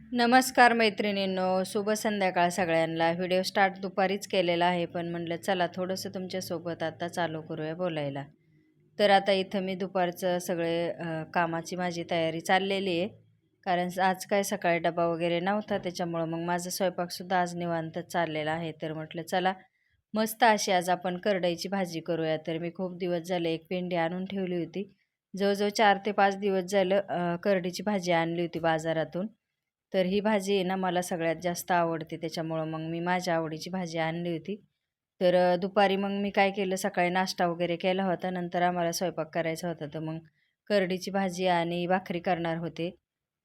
नमस्कार मैत्रिणींनो, शुभ संध्याकाळ सगळ्यांना. व्हिडिओ स्टार्ट दुपारीच केलेला आहे, पण म्हटलं चला थोडंसं तुमच्यासोबत आता चालू करूया बोलायला. तर आता इथं मी दुपारचं सगळे कामाची माझी तयारी चाललेली आहे. कारण आज काय सकाळी डबा वगैरे नव्हता, त्याच्यामुळं मग माझा स्वयंपाकसुद्धा आज निवांतच चाललेला आहे. तर म्हटलं चला मस्त अशी आज आपण करडईची भाजी करूया. तर मी खूप दिवस झाले एक पेंडी आणून ठेवली होती. जवळजवळ 4 ते 5 दिवस झालं करडीची भाजी आणली होती बाजारातून. तर ही भाजी आहे ना मला सगळ्यात जास्त आवडते, त्याच्यामुळं मग मी माझ्या आवडीची भाजी आणली होती. तर दुपारी मग मी काय केलं, सकाळी नाश्ता वगैरे केला होता. नंतर आम्हाला स्वयंपाक करायचा होता, तर मग करडीची भाजी आणि भाकरी करणार होते.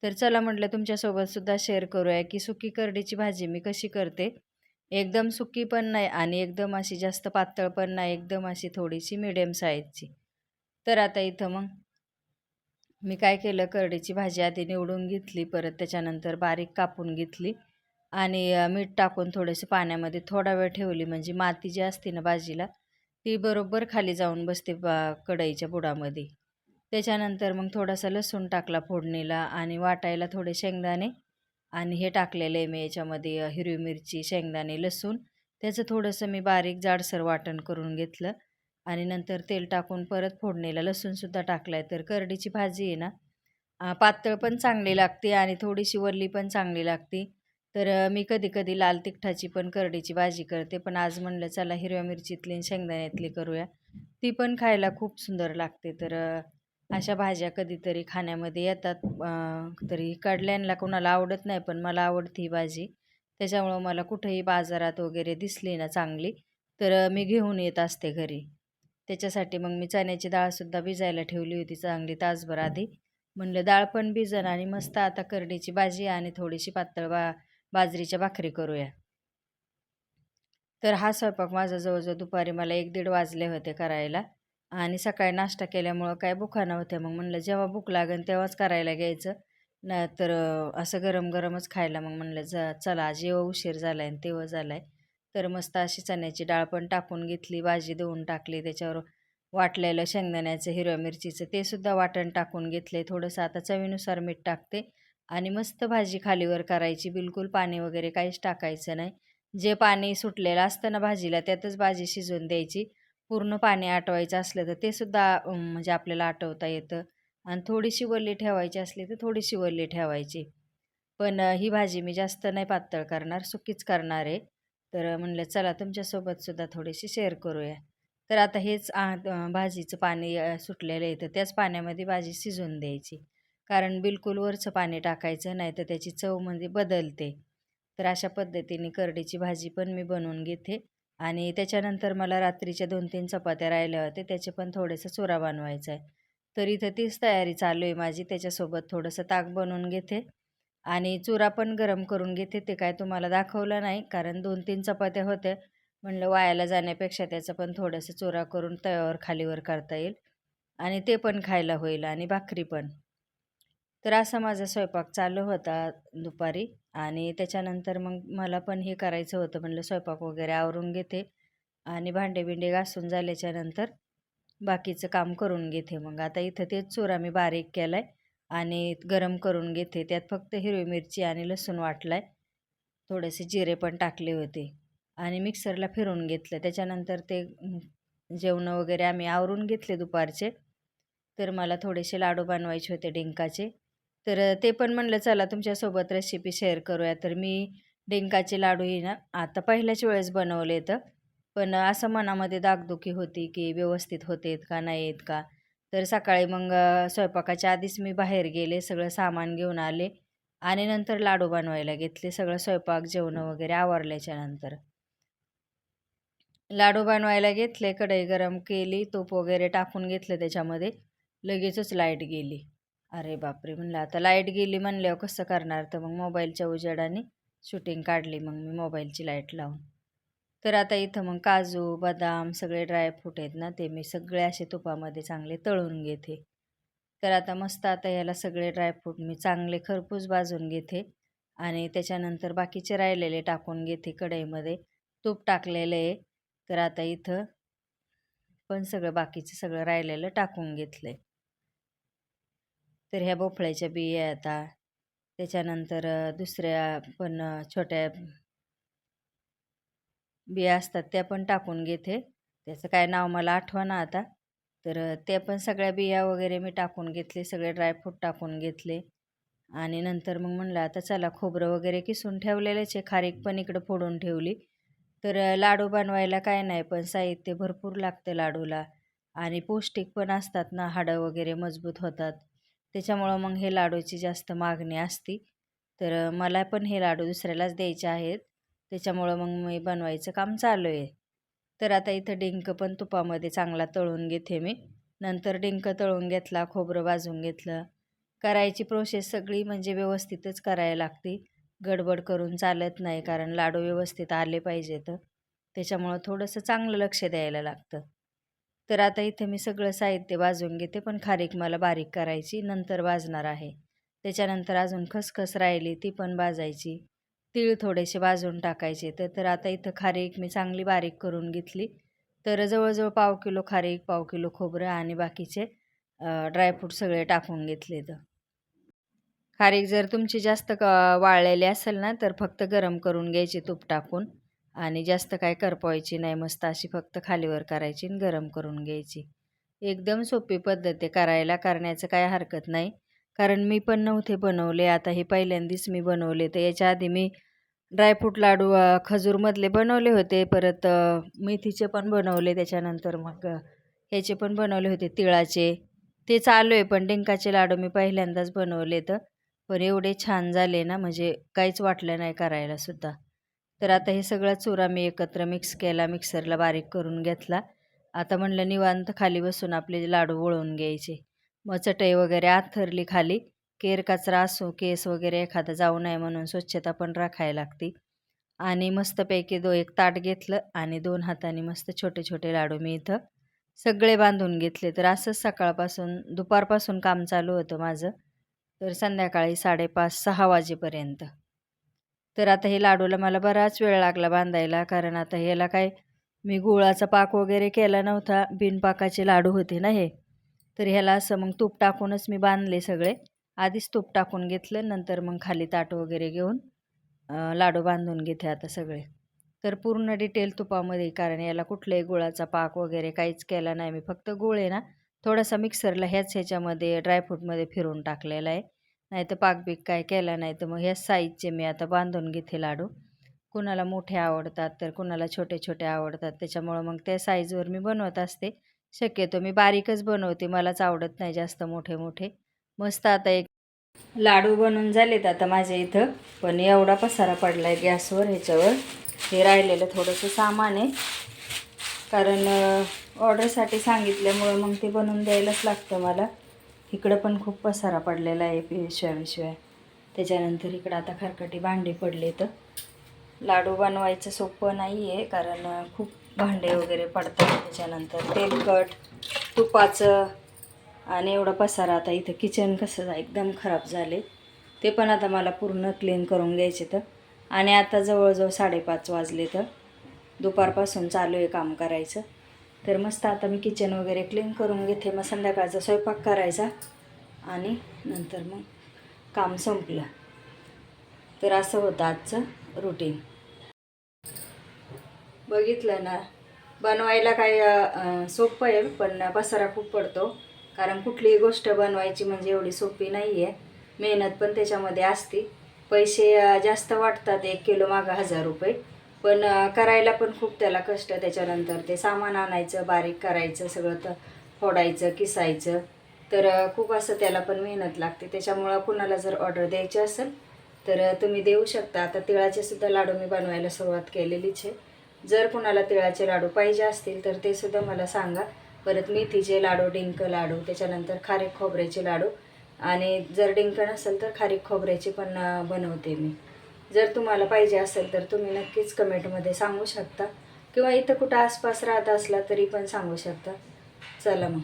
तर चला म्हटलं तुमच्यासोबत सुद्धा शेअर करूया की सुकी करडीची भाजी मी कशी करते. एकदम सुकी पण नाही आणि एकदम अशी जास्त पातळ पण नाही, एकदम अशी थोडीशी मिडियम साईजची. तर आता इथं मग मी काय केलं, करडीची भाजी आधी निवडून घेतली, परत त्याच्यानंतर बारीक कापून घेतली आणि मीठ टाकून थोडेसे पाण्यामध्ये थोडा वेळ ठेवली, म्हणजे माती जी असते ना भाजीला ती बरोबर खाली जाऊन बसते कढईच्या बुडामध्ये. त्याच्यानंतर मग थोडासा लसूण टाकला फोडणीला आणि वाटायला थोडे शेंगदाणे आणि हे टाकलेलं आहे मी याच्यामध्ये हिरवी मिरची, शेंगदाणे, लसूण. त्याचं थोडंसं मी बारीक जाडसर वाटण करून घेतलं आणि नंतर तेल टाकून परत फोडणीला लसूणसुद्धा टाकला आहे. तर करडीची भाजी आहे ना पातळ पण चांगली लागते आणि थोडीशी वल्ली पण चांगली लागते. तर मी कधी-कधी लाल तिखटाची पण करडीची भाजी करते, पण आज म्हणलं चला हिरव्या मिरचीतली आणि शेंगदाण्यातली करूया. ती पण खायला खूप सुंदर लागते. तर अशा भाज्या कधीतरी खाण्यामध्ये येतात. तरी कडल्यांना कोणाला आवडत नाही, पण मला आवडती ही भाजी. त्याच्यामुळं मला कुठेही बाजारात वगैरे दिसली ना चांगली, तर मी घेऊन येत असते घरी. त्याच्यासाठी मग मी चण्याची डाळसुद्धा भिजायला ठेवली होती चांगली तासभर आधी. म्हणलं डाळ पण भिजन आणि मस्त आता करडीची भाजी आणि थोडीशी पातळ बाजरीच्या भाकरी करूया. तर हा स्वयंपाक माझा जवळ-जवळ दुपारी मला 1-1:30 वाजले होते करायला आणि सकाळी नाश्ता केल्यामुळं काय भुका नव्हत्या. मग म्हणलं जेव्हा भूक लागेल तेव्हाच करायला घ्यायचं. नाहीतर असं गरम-गरमच खायला मग म्हणलं चला आज जेव्हा उशीर झालाय आणि तेव्हा झालाय. तर मस्त अशी चण्याची डाळ पण टाकून घेतली, भाजी धुवून टाकली, त्याच्यावर वाटलेलं शेंगदाण्याचं, हिरव्या मिरचीचं ते सुद्धा वाटण टाकून घेतले. थोडंसं आता चवीनुसार मीठ टाकते आणि मस्त भाजी खालीवर करायची. बिलकुल पाणी वगैरे काहीच टाकायचं नाही. जे पाणी सुटलेलं असतं ना भाजीला त्यातच भाजी शिजवून द्यायची. पूर्ण पाणी आटवायचं असलं तर ते सुद्धा म्हणजे आपल्याला आटवता येतं आणि थोडीशी वल्ली ठेवायची असली तर थोडीशी वल्ली ठेवायची. पण ही भाजी मी जास्त नाही पातळ करणार, सुकीच करणार आहे. तर म्हणलं चला तुमच्यासोबत सुद्धा थोडीशी शेअर करूया. तर आता हेच भाजीचं पाणी सुटलेलं आहे, तर त्याच पाण्यामध्ये भाजी शिजवून द्यायची. कारण बिलकुल वरचं पाणी टाकायचं नाही, तर त्याची चव म्हणजे बदलते. तर अशा पद्धतीने करडीची भाजी पण मी बनवून घेते आणि त्याच्यानंतर मला रात्रीच्या 2-3 चपात्या राहिल्या होत्या, त्याचे पण थोडेसा चुरा बनवायचा आहे. तर इथं तीच तयारी चालू आहे माझी. त्याच्यासोबत थोडंसं ताक बनवून घेते आणि चुरा पण गरम करून घेते. ते काय तुम्हाला दाखवलं नाही, कारण 2-3 चपात्या होत्या. म्हणलं वायाला जाण्यापेक्षा त्याचं पण थोडंसं चुरा करून तव्यावर खालीवर करता येईल आणि ते पण खायला होईल आणि भाकरी पण. तर असा माझा स्वयंपाक चालू होता दुपारी आणि त्याच्यानंतर मग मला पण हे करायचं होतं. म्हणलं स्वयंपाक वगैरे आवरून घेते आणि भांडे-बिंडे घासून झाल्याच्यानंतर बाकीचं काम करून घेते. मग आता इथं तेच चुरा मी बारीक केलाय आणि गरम करून घेते. त्यात फक्त हिरवी मिरची आणि लसूण वाटलाय. थोडेसे जिरे पण टाकले होते आणि मिक्सरला फिरवून घेतलं. त्याच्यानंतर ते जेवणं वगैरे आम्ही आवरून घेतले दुपारचे. तर मला थोडेसे लाडू बनवायचे होते डिंकाचे. तर ते पण म्हणलं चला तुमच्यासोबत रेसिपी शेअर करूया. तर मी डिंकाचे लाडू ही ना आता पहिल्याच वेळेस बनवले तर पण असं मनामध्ये दागदुखी होती की व्यवस्थित होतेत का नाही आहेत का? तर सकाळी मग स्वयंपाकाच्या आधीच मी बाहेर गेले, सगळं सामान घेऊन आले आणि नंतर लाडू बनवायला घेतले. सगळं स्वयंपाक, जेवणं वगैरे आवरल्याच्यानंतर. लाडू बनवायला घेतले, कढई गरम केली, तूप वगैरे टाकून घेतलं त्याच्यामध्ये. लगेचच लाईट गेली. अरे बापरे! म्हणलं आता लाईट गेली म्हणल्यावर कसं करणार? तर मग मोबाईलच्या उजेडाने शूटिंग काढली मग मी मोबाईलची लाईट लावून. तर आता इथं मग काजू, बदाम सगळे ड्रायफ्रूट आहेत ना, ते मी सगळे असे तुपामध्ये चांगले तळून घेते. तर आता मस्त आता ह्याला सगळे ड्रायफ्रूट मी चांगले खरपूस भाजून घेते आणि त्याच्यानंतर बाकीचे राहिलेले टाकून घेते कढईमध्ये. तूप टाकलेलं आहे. तर आता इथं पण सगळं बाकीचं सगळं राहिलेलं टाकून घेतलंय. तर ह्या भोपळ्याच्या बिया आता त्याच्यानंतर दुसऱ्या पण छोट्या बिया असतात त्या पण टाकून घेते. त्याचं काय नाव मला आठवना आता. तर त्या पण सगळ्या बिया वगैरे मी टाकून घेतले. सगळे ड्रायफ्रूट टाकून घेतले आणि नंतर मग म्हणलं आता चला खोबरं वगैरे किसून ठेवलेलेच आहे. खारीक पण इकडं फोडून ठेवली. तर लाडू बनवायला काय नाही, पण साहित्य भरपूर लागतं लाडूला आणि पौष्टिक पण असतात ना, हाडं वगैरे मजबूत होतात. त्याच्यामुळं मग हे लाडूची जास्त मागणी असती. तर मला पण हे लाडू दुसऱ्यालाच द्यायचे आहेत. त्याच्यामुळं मग मी बनवायचं काम चालू आहे. तर आता इथं डिंक पण तुपामध्ये चांगला तळून घेते मी. नंतर डिंक तळून घेतला, खोबरं भाजून घेतलं. करायची प्रोसेस सगळी म्हणजे व्यवस्थितच करायला लागते. गडबड करून चालत नाही, कारण लाडू व्यवस्थित आले पाहिजेत. त्याच्यामुळं थोडंसं चांगलं लक्ष द्यायला लागतं. तर आता इथे मी सगळं साहित्य भाजून घेते, पण खारीक मला बारीक करायची नंतर भाजणार आहे. त्याच्यानंतर अजून खसखस राहिली ती पण भाजायची. तीळ थोडेसे भाजून टाकायचे. तर आता इथं खारीक मी चांगली बारीक करून घेतली. तर जवळजवळ पाव किलो खारीक, पाव किलो खोबरं आणि बाकीचे ड्रायफ्रूट सगळे टाकून घेतले. खारीक जर तुमची जास्त वाळलेली असेल ना, तर फक्त गरम करून घ्यायची तूप टाकून आणि जास्त काय करपवायची नाही. मस्त अशी फक्त खालीवर करायची आणि गरम करून घ्यायची. एकदम सोपी पद्धत आहे करायला, करण्याचं काय हरकत नाही. कारण मी पण नव्हते बनवले. आता हे पहिल्यांदाच मी बनवले. तर याच्या आधी मी ड्रायफ्रूट लाडू खजूरमधले बनवले होते. परत मेथीचे पण बनवले. त्याच्यानंतर मग ह्याचे पण बनवले होते तिळाचे. ते चालू आहे, पण डिंकाचे लाडू मी पहिल्यांदाच बनवले तर. पण एवढे छान झाले ना, म्हणजे काहीच वाटलं नाही करायला सुद्धा. तर आता हे सगळा चुरा मी एकत्र मिक्स केला, मिक्सरला बारीक करून घेतला. आता म्हणलं निवांत खाली बसून आपले लाडू वळवून घ्यायचे. मग चटई वगैरे आथरली खाली. केर कचरा असो, केस वगैरे एखादा जाऊ नये म्हणून स्वच्छता पण राखायला लागते. आणि मस्तपैकी एक ताट घेतलं आणि 2 हातांनी मस्त छोटे छोटे लाडू मी इथं सगळे बांधून घेतले. तर असंच सकाळपासून दुपारपासून काम चालू होतं माझं. तर संध्याकाळी 5:30-6 वाजेपर्यंत. तर आता हे लाडूला मला बराच वेळ लागला बांधायला, कारण आता ह्याला काय मी गुळाचा पाक वगैरे केला नव्हता. बिनपाकाचे लाडू होते ना हे. तर ह्याला असं मग तूप टाकूनच मी बांधले सगळे. आधीच तूप टाकून घेतलं, नंतर मग खाली ताट वगैरे घेऊन लाडू बांधून घेते आता सगळे. तर पूर्ण डिटेल तुपामध्ये, कारण याला कुठल्याही गुळाचा पाक वगैरे काहीच केला नाही मी. फक्त गूळ आहे ना, थोडासा मिक्सरला ह्याच्यामध्ये ड्रायफ्रूटमध्ये फिरून टाकलेला आहे. नाहीतर पाक-बीक काय केला नाही. तर मग ह्याच साईजचे मी आता बांधून घेते लाडू. कुणाला मोठे आवडतात, तर कुणाला छोटे-छोटे आवडतात. त्याच्यामुळं मग त्या साईजवर मी बनवत असते. शक्यतो मी बारीकच बनवते. मलाच आवडत नाही जास्त मोठे-मोठे. मस्त आता एक लाडू बनवून झालेत आता माझ्या इथं. पण एवढा पसारा पडला आहे गॅसवर ह्याच्यावर. हे राहिलेलं थोडंसं सामान आहे. कारण ऑर्डरसाठी सांगितल्यामुळं मग ते बनवून द्यायलाच लागतं मला. इकडं पण खूप पसारा पडलेला आहे पिशव्या. त्याच्यानंतर इकडं आता खरकटी भांडी पडले. तर लाडू बनवायचं सोपं नाही आहे, कारण खूप भांडे वगैरे पडतात. त्याच्यानंतर तेलकट, तुपाचं आणि एवढा पसारा. आता इथं किचन कसं एकदम खराब झाले. ते पण आता मला पूर्ण क्लीन करून घ्यायचे. तर आणि आता जवळजवळ 5:30 वाजले. तर दुपारपासून चालू आहे काम करायचं. तर मस्त आता मी किचन वगैरे क्लीन करून घेते. मग संध्याकाळचा स्वयंपाक करायचा आणि नंतर मग काम संपलं. तर असं होतं आजचं रुटीन. बघितलं ना, बनवायला काय सोपं आहे, पण पसारा खूप पडतो. कारण कुठलीही गोष्ट बनवायची म्हणजे एवढी सोपी नाही आहे. मेहनत पण त्याच्यामध्ये असते. पैसे जास्त वाटतात, 1 किलो मागं 1000 रुपये. पण करायला पण खूप त्याला कष्ट. त्याच्यानंतर ते सामान आणायचं, बारीक करायचं, सगळं तर फोडायचं, किसायचं. तर खूप असं त्याला पण मेहनत लागते. त्याच्यामुळं कुणाला जर ऑर्डर द्यायची असेल तर तुम्ही देऊ शकता. आता तिळाचे सुद्धा लाडू मी बनवायला सुरुवात केलेलीच आहे. जर कुणाला तिळाचे लाडू पाहिजे असतील तर ते सुद्धा मला सांगा. परत मेथीचे लाडू, डिंक लाडू, त्याच्यानंतर खारीक खोबऱ्याचे लाडू आणि जर डिंक नसेल तर खारीक खोबऱ्याचे पण बनवते मी. जर तुम्हाला पाहिजे असेल तर तुम्ही नक्कीच कमेंटमध्ये सांगू शकता, किंवा इथं कुठं आसपास राहत असला तरी पण सांगू शकता. चला मग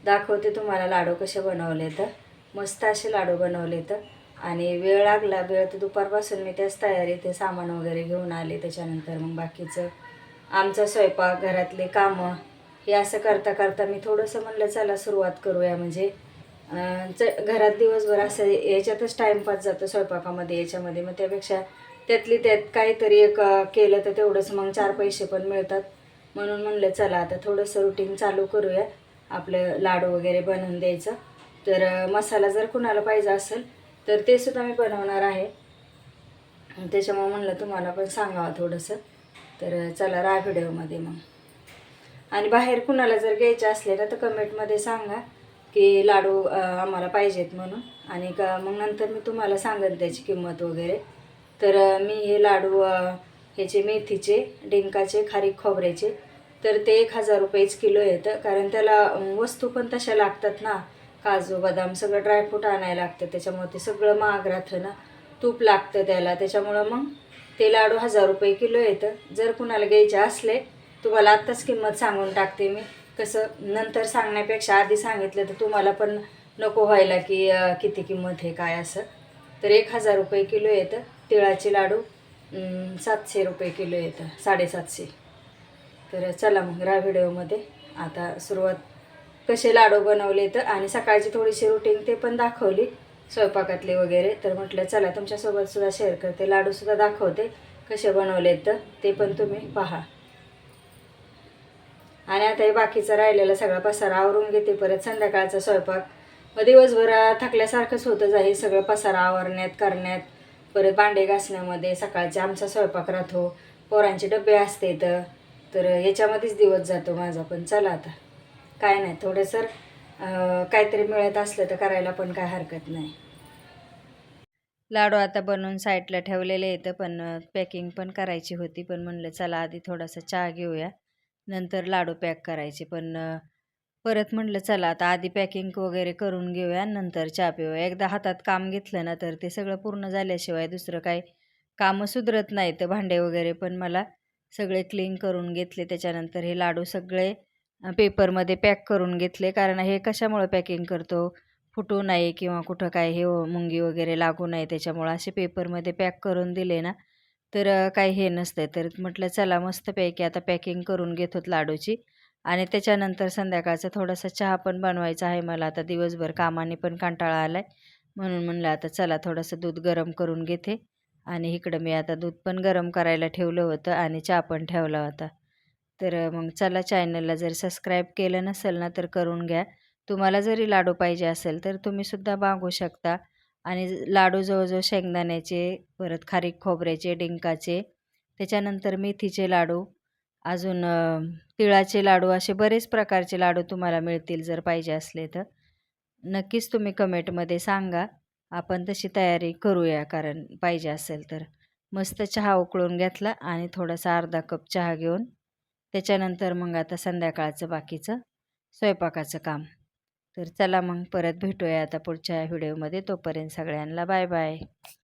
दाखवते तुम्हाला लाडू कसे बनवले. तर मस्त असे लाडू बनवले. तर आणि वेळ लागला. वेळ तर दुपारपासून मी त्याच तयारी, ते सामान वगैरे घेऊन आले. त्याच्यानंतर मग बाकीचं आमचा स्वयंपाक, घरातले कामं हे असं करता करता मी थोडंसं म्हणलं चला सुरुवात करूया, म्हणजे घरात दिवसभर असं याच्यातच टाईमपास जातो स्वयंपाकामध्ये याच्यामध्ये, मग त्यापेक्षा त्यातली त्यात काहीतरी एक केलं तर तेवढंच मग 4 पैसे पण मिळतात. म्हणून म्हणलं चला आता थोडंसं रुटीन चालू करूया, आपलं लाडू वगैरे बनवून द्यायचं. तर मसाला जर कुणाला पाहिजे असेल तर ते सुद्धा मी बनवणार आहे. त्याच्यामुळे म्हणलं तुम्हाला पण सांगावं थोडंसं. तर चला राहा व्हिडिओमध्ये मग. आणि बाहेर कुणाला जर घ्यायचे असले ना तर कमेंटमध्ये सांगा की लाडू आम्हाला पाहिजेत म्हणून, आणि मग नंतर मी तुम्हाला सांगेन त्याची किंमत वगैरे. तर मी हे लाडू ह्याचे मेथीचे, डिंकाचे, खारीक खोबऱ्याचे, तर ते 1000 रुपयेच किलो येतं. कारण त्याला वस्तू पण तशा लागतात ना, काजू बदाम सगळं ड्रायफ्रूट आणायला लागतं, त्याच्यामुळे ते सगळं महाग राहतं ना, तूप लागतं त्याला, त्याच्यामुळं मग ते लाडू 1000 रुपये किलो येतं. जर कुणाला घ्यायचे असले, तुम्हाला आत्ताच किंमत सांगून टाकते मी, कसं नंतर सांगण्यापेक्षा आधी सांगितलं तर तुम्हाला पण नको व्हायला की किती किंमत आहे काय असं. तर 1000 रुपये किलो येतं. तिळाचे लाडू 700 रुपये किलो येतं, 750. तर चला मग राहा व्हिडिओमध्ये. आता सुरुवात कसे लाडू बनवले तर, आणि सकाळची थोडीशी रुटीन ते पण दाखवली स्वयंपाकातले वगैरे. तर म्हटलं चला तुमच्यासोबतसुद्धा शेअर करते, लाडूसुद्धा दाखवते कसे बनवलेत तर ते पण तुम्ही पहा. आणि आता हे बाकीचा राहिलेला सगळा पसारा आवरून घेते, परत संध्याकाळचा स्वयंपाक. मग दिवसभर थकल्यासारखंच होतं हे सगळं पसारा आवरण्यात करण्यात, परत भांडे घासण्यामध्ये सकाळचे आमचा स्वयंपाक राहतो, पोरांचे डबे असते तर याच्यामध्येच दिवस जातो माझा. पण चला आता काय नाही, थोडंसं काहीतरी मिळत असलं तर करायला पण काय हरकत नाही. लाडू आता बनवून साईडला ठेवलेले येतं, पण पॅकिंग पण करायची होती. पण म्हणलं चला आधी थोडासा चहा घेऊया, नंतर लाडू पॅक करायचे. पण परत म्हटलं चला आता आधी पॅकिंग वगैरे करून घेऊया, नंतर चहा पिऊया. एकदा हातात काम घेतलं ना तर ते सगळं पूर्ण झाल्याशिवाय दुसरं काही कामं सुधरत नाही. तर भांडे वगैरे पण मला सगळे क्लीन करून घेतले. त्याच्यानंतर हे लाडू सगळे पेपरमध्ये पॅक करून घेतले. कारण हे कशामुळं पॅकिंग करतो, फुटू नये किंवा कुठं काय हे मुंगी वगैरे लागू नये, त्याच्यामुळं असे पेपरमध्ये पॅक करून दिले ना तर काही हे नसतं. तर म्हटलं चला मस्तपैकी आता पॅकिंग करून घेतो लाडूची. आणि त्याच्यानंतर संध्याकाळचा थोडासा चहा पण बनवायचा आहे मला. आता दिवसभर कामाने पण कंटाळा आला आहे, म्हणून म्हणलं आता चला थोडंसं दूध गरम करून घेते. आणि इकडं मी आता दूध पण गरम करायला ठेवलं होतं आणि चहा पण ठेवला होता. तर मग चला, चॅनलला जर सबस्क्राईब केलं नसेल ना तर करून घ्या. तुम्हाला जरी लाडू पाहिजे असेल तर तुम्हीसुद्धा मागवू शकता. आणि लाडू जवळजवळ शेंगदाण्याचे, परत खारीक खोबऱ्याचे, डिंकाचे, त्याच्यानंतर मेथीचे लाडू, अजून तिळाचे लाडू, असे बरेच प्रकारचे लाडू तुम्हाला मिळतील. जर पाहिजे असले तर नक्कीच तुम्ही कमेंटमध्ये सांगा, आपण तशी तयारी करूया. कारण पाहिजे असेल तर. मस्त चहा उकळून घेतला आणि थोडासा अर्धा कप चहा घेऊन त्याच्यानंतर मग आता संध्याकाळचं बाकीचं स्वयंपाकाचं काम. तर चला मग परत भेटूया आता पुढच्या व्हिडिओमध्ये. तोपर्यंत सगळ्यांना बाय बाय.